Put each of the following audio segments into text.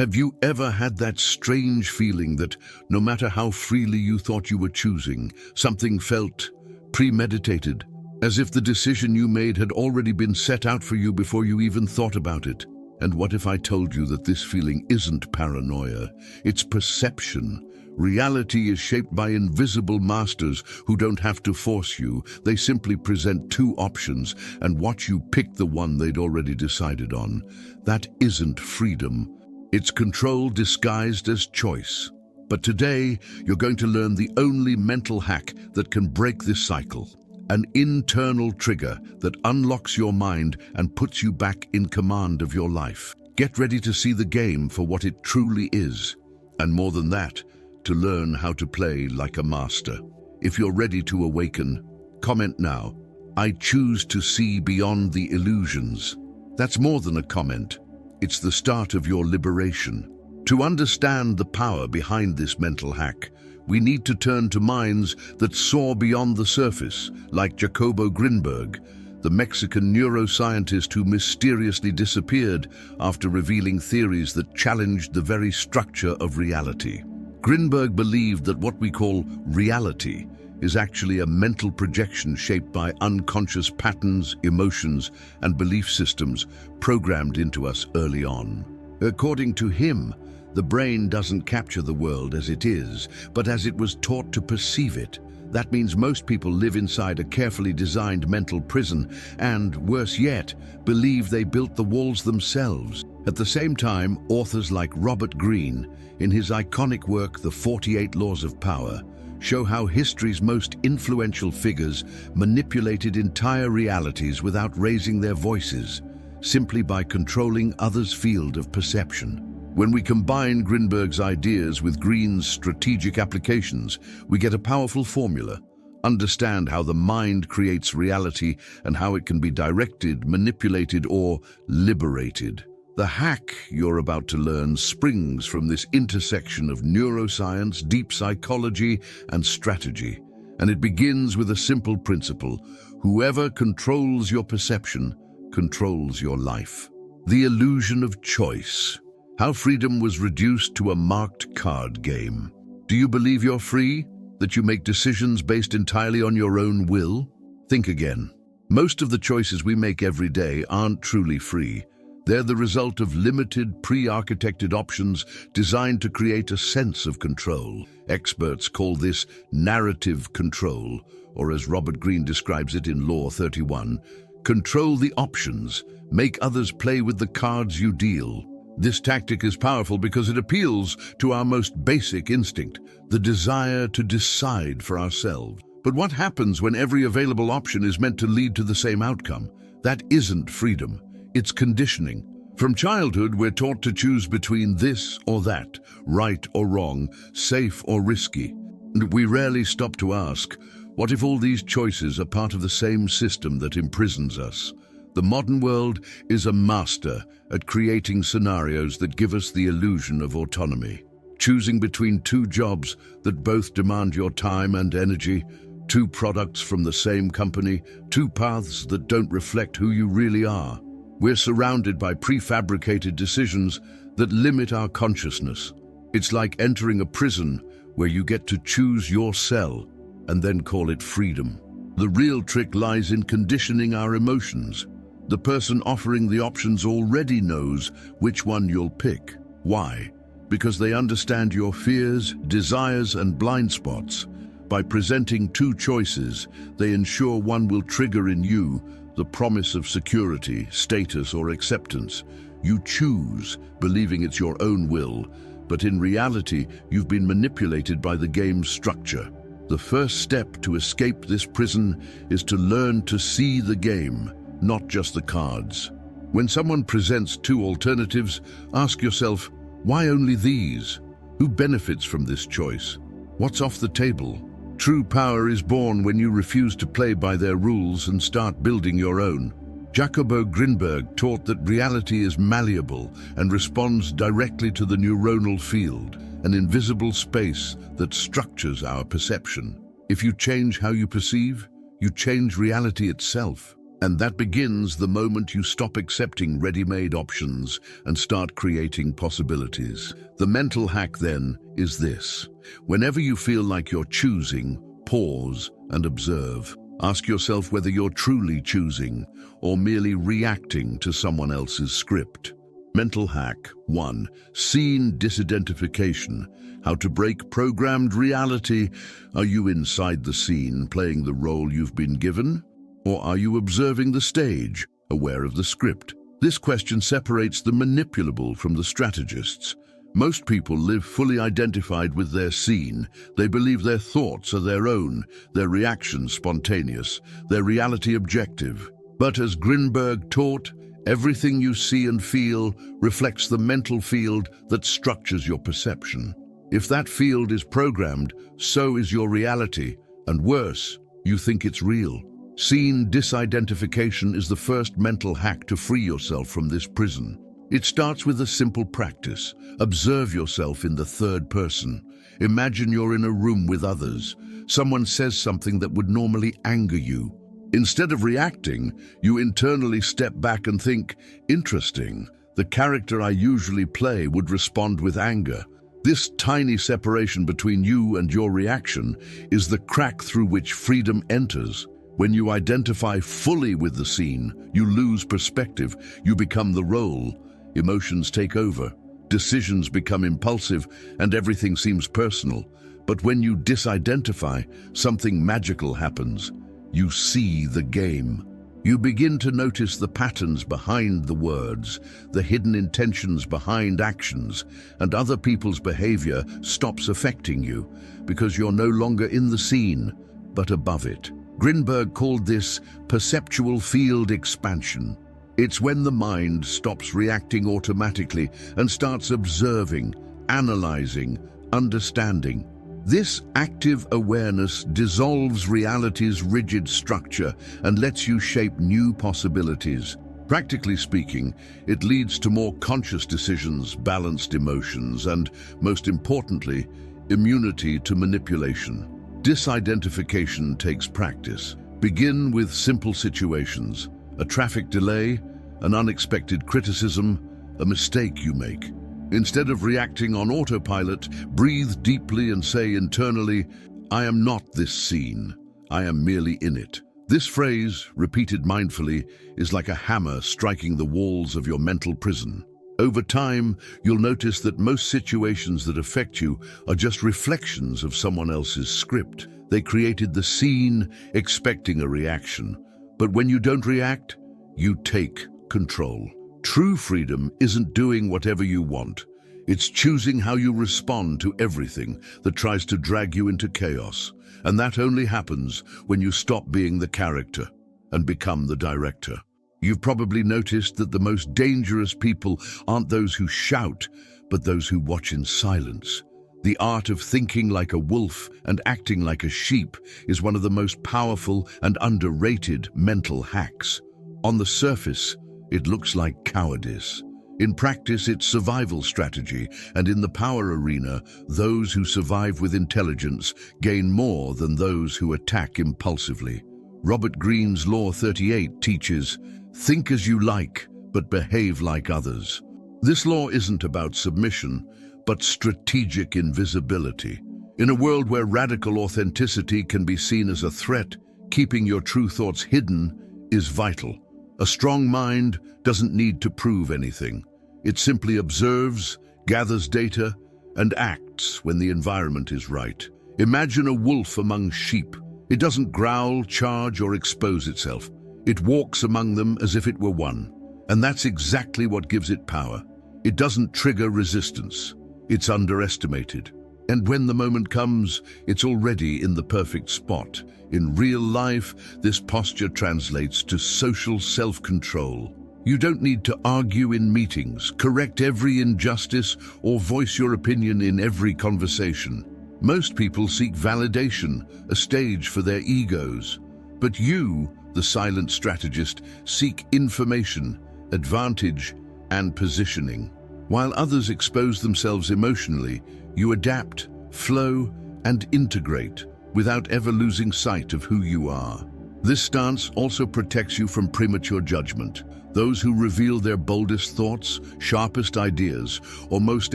Have you ever had that strange feeling that no matter how freely you thought you were choosing, something felt premeditated, as if the decision you made had already been set out for you before you even thought about it? And what if I told you that this feeling isn't paranoia, it's perception? Reality is shaped by invisible masters who don't have to force you. They simply present two options and watch you pick the one they'd already decided on. That isn't freedom. It's control disguised as choice. But today, you're going to learn the only mental hack that can break this cycle. An internal trigger that unlocks your mind and puts you back in command of your life. Get ready to see the game for what it truly is. And more than that, to learn how to play like a master. If you're ready to awaken, comment now. I choose to see beyond the illusions. That's more than a comment. It's the start of your liberation. To understand the power behind this mental hack, we need to turn to minds that soar beyond the surface, like Jacobo Grinberg, the Mexican neuroscientist who mysteriously disappeared after revealing theories that challenged the very structure of reality. Grinberg believed that what we call reality is actually a mental projection shaped by unconscious patterns, emotions, and belief systems programmed into us early on. According to him, the brain doesn't capture the world as it is, but as it was taught to perceive it. That means most people live inside a carefully designed mental prison and, worse yet, believe they built the walls themselves. At the same time, authors like Robert Greene, in his iconic work The 48 Laws of Power, show how history's most influential figures manipulated entire realities without raising their voices, simply by controlling others' field of perception. When we combine Grinberg's ideas with Greene's strategic applications, we get a powerful formula. Understand how the mind creates reality and how it can be directed, manipulated, or liberated. The hack you're about to learn springs from this intersection of neuroscience, deep psychology, and strategy. And it begins with a simple principle: whoever controls your perception controls your life. The illusion of choice. How freedom was reduced to a marked card game. Do you believe you're free? That you make decisions based entirely on your own will? Think again. Most of the choices we make every day aren't truly free. They're the result of limited, pre-architected options designed to create a sense of control. Experts call this narrative control, or as Robert Greene describes it in Law 31, control the options, make others play with the cards you deal. This tactic is powerful because it appeals to our most basic instinct, the desire to decide for ourselves. But what happens when every available option is meant to lead to the same outcome? That isn't freedom. It's conditioning. From childhood, we're taught to choose between this or that, right or wrong, safe or risky. And we rarely stop to ask, what if all these choices are part of the same system that imprisons us? The modern world is a master at creating scenarios that give us the illusion of autonomy. Choosing between two jobs that both demand your time and energy, two products from the same company, two paths that don't reflect who you really are. We're surrounded by prefabricated decisions that limit our consciousness. It's like entering a prison where you get to choose your cell and then call it freedom. The real trick lies in conditioning our emotions. The person offering the options already knows which one you'll pick. Why? Because they understand your fears, desires, and blind spots. By presenting two choices, they ensure one will trigger in you the promise of security, status, or acceptance. You choose, believing it's your own will, but in reality, you've been manipulated by the game's structure. The first step to escape this prison is to learn to see the game, not just the cards. When someone presents two alternatives, ask yourself, why only these? Who benefits from this choice? What's off the table? True power is born when you refuse to play by their rules and start building your own. Jacobo Grinberg taught that reality is malleable and responds directly to the neuronal field, an invisible space that structures our perception. If you change how you perceive, you change reality itself. And that begins the moment you stop accepting ready-made options and start creating possibilities. The mental hack then is this. Whenever you feel like you're choosing, pause and observe. Ask yourself whether you're truly choosing or merely reacting to someone else's script. Mental hack 1. Scene disidentification. How to break programmed reality. Are you inside the scene, playing the role you've been given? Or are you observing the stage, aware of the script? This question separates the manipulable from the strategists. Most people live fully identified with their scene. They believe their thoughts are their own, their reactions spontaneous, their reality objective. But as Grinberg taught, everything you see and feel reflects the mental field that structures your perception. If that field is programmed, so is your reality, and worse, you think it's real. Scene disidentification is the first mental hack to free yourself from this prison. It starts with a simple practice. Observe yourself in the third person. Imagine you're in a room with others. Someone says something that would normally anger you. Instead of reacting, you internally step back and think, interesting, the character I usually play would respond with anger. This tiny separation between you and your reaction is the crack through which freedom enters. When you identify fully with the scene, you lose perspective, you become the role. Emotions take over, decisions become impulsive, and everything seems personal. But when you disidentify, something magical happens. You see the game. You begin to notice the patterns behind the words, the hidden intentions behind actions, and other people's behavior stops affecting you because you're no longer in the scene, but above it. Grinberg called this perceptual field expansion. It's when the mind stops reacting automatically and starts observing, analyzing, understanding. This active awareness dissolves reality's rigid structure and lets you shape new possibilities. Practically speaking, it leads to more conscious decisions, balanced emotions, and, most importantly, immunity to manipulation. Disidentification takes practice. Begin with simple situations. A traffic delay, an unexpected criticism, a mistake you make. Instead of reacting on autopilot, breathe deeply and say internally, I am not this scene, I am merely in it. This phrase, repeated mindfully, is like a hammer striking the walls of your mental prison. Over time, you'll notice that most situations that affect you are just reflections of someone else's script. They created the scene, expecting a reaction. But when you don't react, you take control. True freedom isn't doing whatever you want. It's choosing how you respond to everything that tries to drag you into chaos. And that only happens when you stop being the character and become the director. You've probably noticed that the most dangerous people aren't those who shout, but those who watch in silence. The art of thinking like a wolf and acting like a sheep is one of the most powerful and underrated mental hacks. On the surface, it looks like cowardice. In practice, it's survival strategy, and in the power arena, those who survive with intelligence gain more than those who attack impulsively. Robert Greene's Law 38 teaches, think as you like, but behave like others. This law isn't about submission, but strategic invisibility. In a world where radical authenticity can be seen as a threat, keeping your true thoughts hidden is vital. A strong mind doesn't need to prove anything. It simply observes, gathers data, and acts when the environment is right. Imagine a wolf among sheep. It doesn't growl, charge, or expose itself. It walks among them as if it were one. And that's exactly what gives it power. It doesn't trigger resistance. It's underestimated. And when the moment comes, it's already in the perfect spot. In real life, this posture translates to social self-control. You don't need to argue in meetings, correct every injustice, or voice your opinion in every conversation. Most people seek validation, a stage for their egos. But you, the silent strategist, seek information, advantage, and positioning. While others expose themselves emotionally, you adapt, flow, and integrate without ever losing sight of who you are. This stance also protects you from premature judgment. Those who reveal their boldest thoughts, sharpest ideas, or most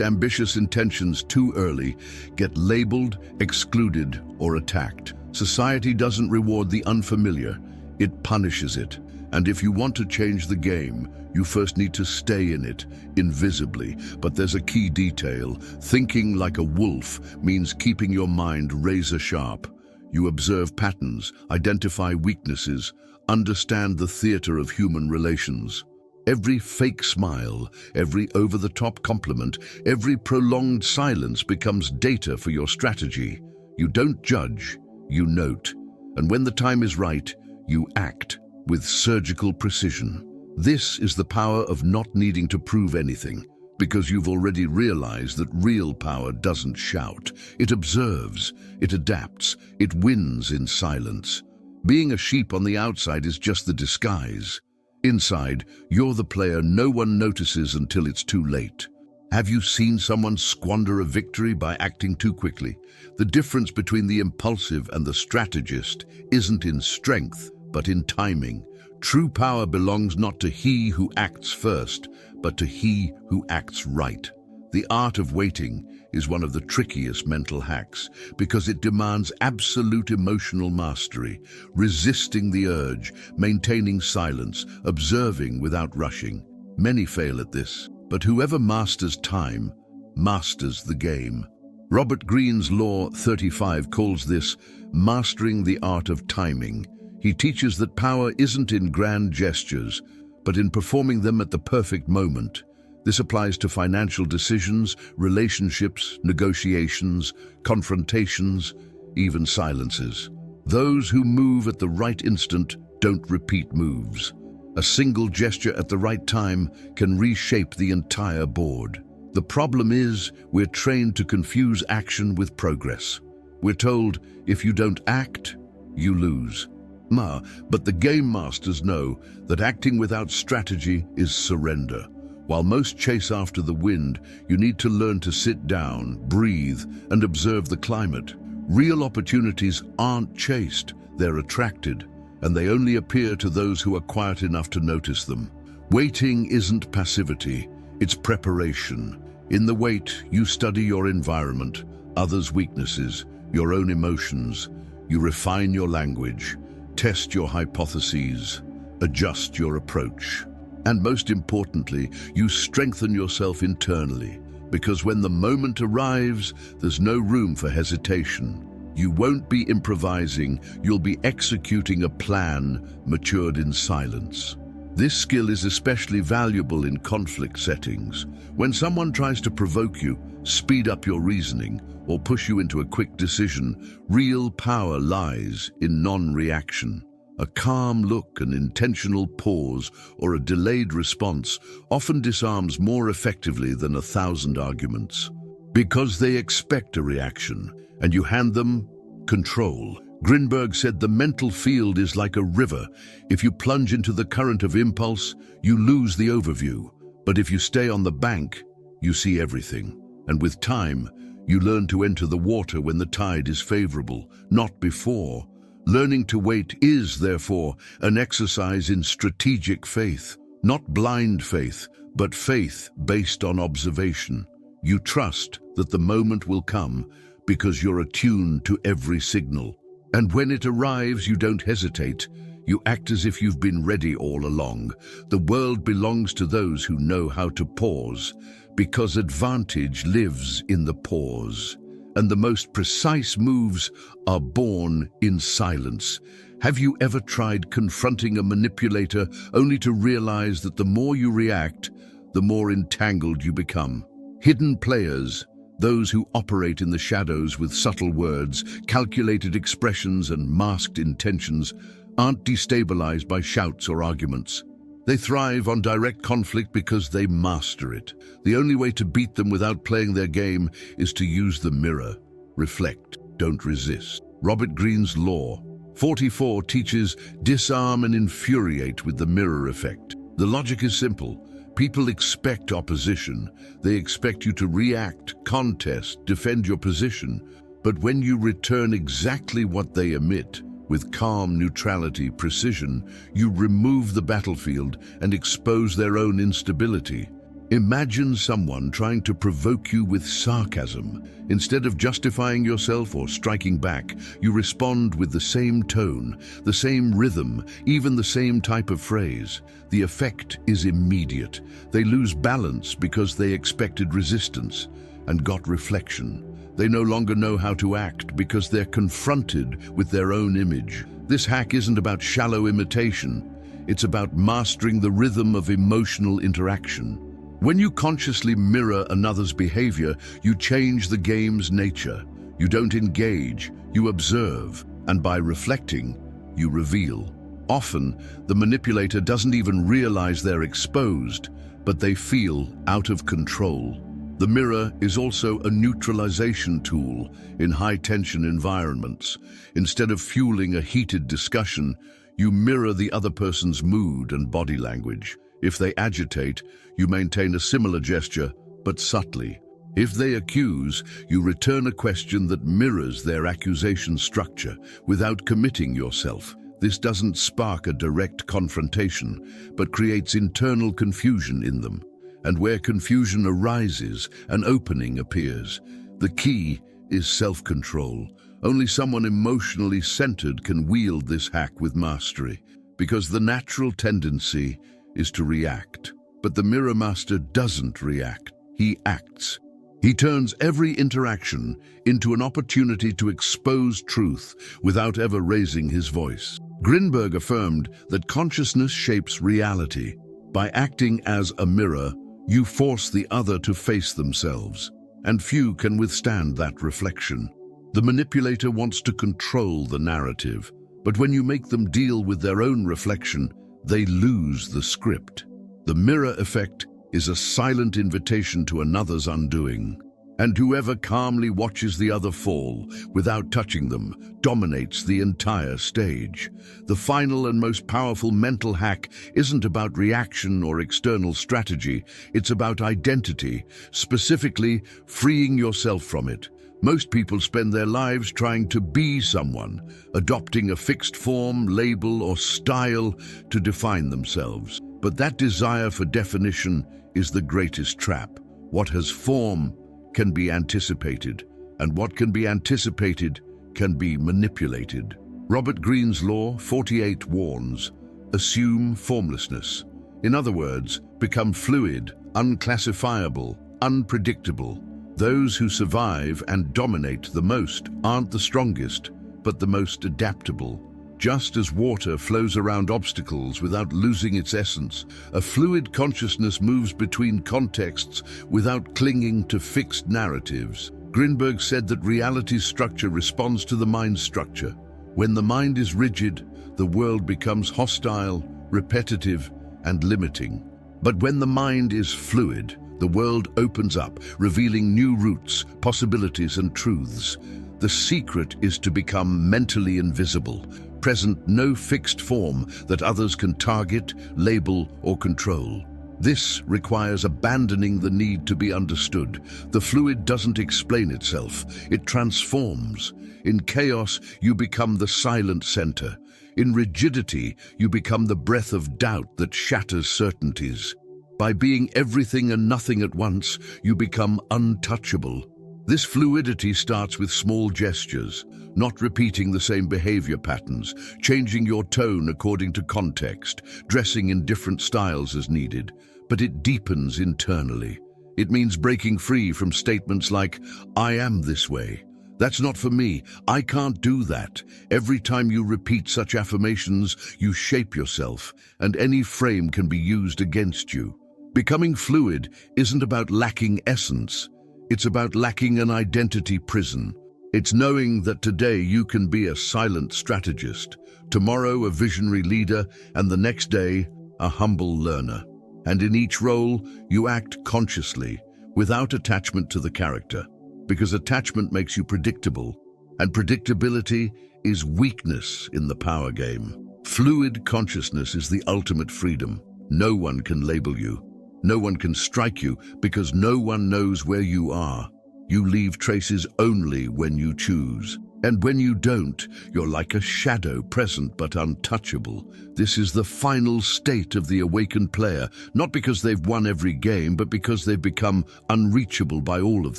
ambitious intentions too early get labeled, excluded, or attacked. Society doesn't reward the unfamiliar, it punishes it. And if you want to change the game, you first need to stay in it, invisibly. But there's a key detail. Thinking like a wolf means keeping your mind razor sharp. You observe patterns, identify weaknesses, understand the theater of human relations. Every fake smile, every over-the-top compliment, every prolonged silence becomes data for your strategy. You don't judge, you note. And when the time is right, you act with surgical precision. This is the power of not needing to prove anything, because you've already realized that real power doesn't shout. It observes, it adapts, it wins in silence. Being a sheep on the outside is just the disguise. Inside, you're the player no one notices until it's too late. Have you seen someone squander a victory by acting too quickly? The difference between the impulsive and the strategist isn't in strength, but in timing. True power belongs not to he who acts first, but to he who acts right. The art of waiting is one of the trickiest mental hacks because it demands absolute emotional mastery, resisting the urge, maintaining silence, observing without rushing. Many fail at this, but whoever masters time masters the game. Robert Greene's Law 35 calls this mastering the art of timing. He teaches that power isn't in grand gestures, but in performing them at the perfect moment. This applies to financial decisions, relationships, negotiations, confrontations, even silences. Those who move at the right instant don't repeat moves. A single gesture at the right time can reshape the entire board. The problem is, we're trained to confuse action with progress. We're told, if you don't act, you lose. But the game masters know that acting without strategy is surrender. While most chase after the wind, you need to learn to sit down, breathe, and observe the climate. Real opportunities aren't chased, they're attracted, and they only appear to those who are quiet enough to notice them. Waiting isn't passivity, it's preparation. In the wait, you study your environment, others' weaknesses, your own emotions. You refine your language, test your hypotheses, adjust your approach. And most importantly, you strengthen yourself internally, because when the moment arrives, there's no room for hesitation. You won't be improvising, you'll be executing a plan matured in silence. This skill is especially valuable in conflict settings. When someone tries to provoke you, speed up your reasoning, or push you into a quick decision, real power lies in non-reaction. A calm look, an intentional pause, or a delayed response often disarms more effectively than 1,000 arguments. Because they expect a reaction, and you hand them control. Grinberg said the mental field is like a river. If you plunge into the current of impulse, you lose the overview. But if you stay on the bank, you see everything. And with time, you learn to enter the water when the tide is favorable, not before. Learning to wait is, therefore, an exercise in strategic faith. Not blind faith, but faith based on observation. You trust that the moment will come because you're attuned to every signal. And when it arrives, you don't hesitate. You act as if you've been ready all along. The world belongs to those who know how to pause, because advantage lives in the pause. And the most precise moves are born in silence. Have you ever tried confronting a manipulator only to realize that the more you react, the more entangled you become? Hidden players, those who operate in the shadows with subtle words, calculated expressions, and masked intentions, aren't destabilized by shouts or arguments. They thrive on direct conflict because they master it. The only way to beat them without playing their game is to use the mirror. Reflect, don't resist. Robert Greene's Law 44 teaches disarm and infuriate with the mirror effect. The logic is simple. People expect opposition. They expect you to react, contest, defend your position. But when you return exactly what they emit, With calm neutrality, precision, you remove the battlefield and expose their own instability. Imagine someone trying to provoke you with sarcasm. Instead of justifying yourself or striking back, you respond with the same tone, the same rhythm, even the same type of phrase. The effect is immediate. They lose balance because they expected resistance and got reflection. They no longer know how to act because they're confronted with their own image. This hack isn't about shallow imitation. It's about mastering the rhythm of emotional interaction. When you consciously mirror another's behavior, you change the game's nature. You don't engage, you observe, and by reflecting, you reveal. Often, the manipulator doesn't even realize they're exposed, but they feel out of control. The mirror is also a neutralization tool in high-tension environments. Instead of fueling a heated discussion, you mirror the other person's mood and body language. If they agitate, you maintain a similar gesture, but subtly. If they accuse, you return a question that mirrors their accusation structure without committing yourself. This doesn't spark a direct confrontation, but creates internal confusion in them. And where confusion arises, an opening appears. The key is self-control. Only someone emotionally centered can wield this hack with mastery, because the natural tendency is to react. But the mirror master doesn't react, he acts. He turns every interaction into an opportunity to expose truth without ever raising his voice. Grinberg affirmed that consciousness shapes reality. By acting as a mirror, you force the other to face themselves, and few can withstand that reflection. The manipulator wants to control the narrative, but when you make them deal with their own reflection, they lose the script. The mirror effect is a silent invitation to another's undoing, and whoever calmly watches the other fall without touching them dominates the entire stage. The final and most powerful mental hack isn't about reaction or external strategy, it's about identity, specifically freeing yourself from it. Most people spend their lives trying to be someone, adopting a fixed form, label, or style to define themselves. But that desire for definition is the greatest trap. What has form can be anticipated, and what can be anticipated can be manipulated. Robert Greene's Law 48 warns, assume formlessness. In other words, become fluid, unclassifiable, unpredictable. Those who survive and dominate the most aren't the strongest, but the most adaptable. Just as water flows around obstacles without losing its essence, a fluid consciousness moves between contexts without clinging to fixed narratives. Grinberg said that reality's structure responds to the mind's structure. When the mind is rigid, the world becomes hostile, repetitive, and limiting. But when the mind is fluid, the world opens up, revealing new routes, possibilities, and truths. The secret is to become mentally invisible, present no fixed form that others can target, label, or control. This requires abandoning the need to be understood. The fluid doesn't explain itself, it transforms. In chaos, you become the silent center. In rigidity, you become the breath of doubt that shatters certainties. By being everything and nothing at once, you become untouchable. This fluidity starts with small gestures, not repeating the same behavior patterns, changing your tone according to context, dressing in different styles as needed. But it deepens internally. It means breaking free from statements like, "I am this way. That's not for me. I can't do that." Every time you repeat such affirmations, you shape yourself, and any frame can be used against you. Becoming fluid isn't about lacking essence. It's about lacking an identity prison. It's knowing that today you can be a silent strategist, tomorrow a visionary leader, and the next day a humble learner. And in each role, you act consciously, without attachment to the character, because attachment makes you predictable, and predictability is weakness in the power game. Fluid consciousness is the ultimate freedom. No one can label you. No one can strike you because no one knows where you are. You leave traces only when you choose. And when you don't, you're like a shadow, present but untouchable. This is the final state of the awakened player, not because they've won every game, but because they've become unreachable by all of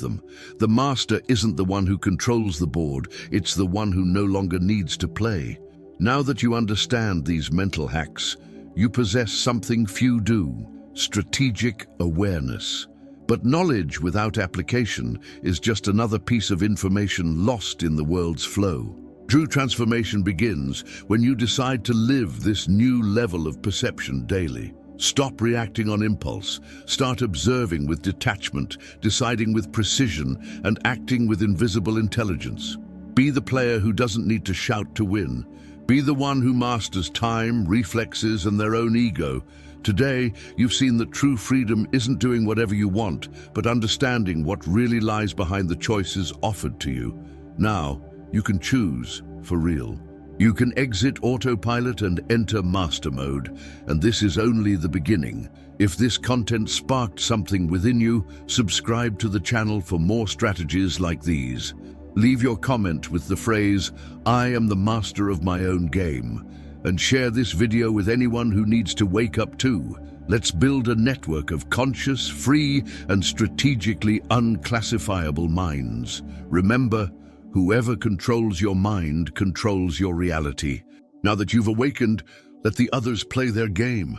them. The master isn't the one who controls the board, it's the one who no longer needs to play. Now that you understand these mental hacks, you possess something few do: strategic awareness. But knowledge without application is just another piece of information lost in the world's flow. True transformation begins when you decide to live this new level of perception daily. Stop reacting on impulse, start observing with detachment, deciding with precision, and acting with invisible intelligence. Be the player who doesn't need to shout to win. Be the one who masters time, reflexes, and their own ego. Today, you've seen that true freedom isn't doing whatever you want, but understanding what really lies behind the choices offered to you. Now, you can choose for real. You can exit autopilot and enter master mode, and this is only the beginning. If this content sparked something within you, subscribe to the channel for more strategies like these. Leave your comment with the phrase, "I am the master of my own game," and share this video with anyone who needs to wake up too. Let's build a network of conscious, free, and strategically unclassifiable minds. Remember, whoever controls your mind controls your reality. Now that you've awakened, let the others play their game.